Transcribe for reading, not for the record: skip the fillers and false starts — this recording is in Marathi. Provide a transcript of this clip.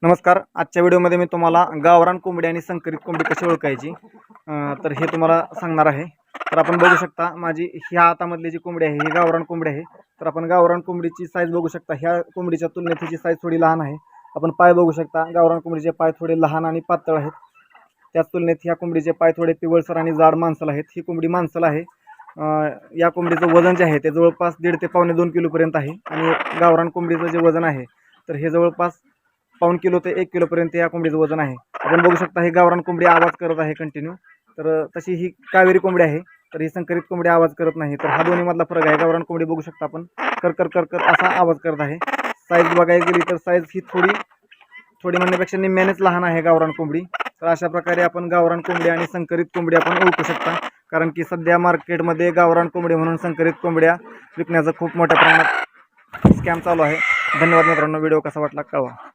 नमस्कार. आजच्या व्हिडिओमध्ये मी तुम्हाला गावरान कोंबडी आणि संकरित कोंबडी कशी ओळखायची तर हे तुम्हाला सांगणार आहे. तर आपण बघू शकता माझी ह्या हातामधली जी कोंबडी आहे ही गावरान कोंबडी आहे. तर आपण गावरान कोंबडीची साईज बघू शकता. ह्या कोंबडीच्या तुलनेत हिची साईज थोडी लहान आहे. आपण पाय बघू शकता. गावरान कोंबडीचे पाय थोडे लहान आणि पातळ आहेत. त्याच तुलनेत ह्या कोंबडीचे पाय थोडे पिवळसर आणि जाड मांसल आहेत. ही कोंबडी मांसल आहे. या कोंबडीचं वजन जे आहे ते जवळपास 1.5 ते पावणे 2 किलोपर्यंत आहे. आणि गावरान कोंबडीचं जे वजन आहे तर हे जवळपास पाऊण किलो ते 1 किलोपर्यंत या कोंबडीचं वजन आहे. आपण बघू शकता ही गावरान कोंबडी आवाज करत आहे कंटिन्यू. तर तशी ही कावेरी कोंबडी आहे. तर ही संकरित कोंबडी आवाज करत नाही. तर हा दोन्ही मधला फरक आहे. गावरान कोंबडी बघू शकता आपण कर कर कर कर असा आवाज करत आहे. साईज बघायला गेली तर साईज ही थोडी म्हणण्यापेक्षा निम्म्यानेच लहान आहे गावरान कोंबडी. तर अशा प्रकारे आपण गावरान कोंबडी आणि संकरित कोंबडी आपण ओळखू शकता. कारण की सध्या मार्केटमध्ये गावरान कोंबडी म्हणून संकरित कोंबड्या विकण्याचा खूप मोठ्या प्रमाणात स्कॅम चालू आहे. धन्यवाद मित्रांनो. व्हिडिओ कसा वाटला कळवा.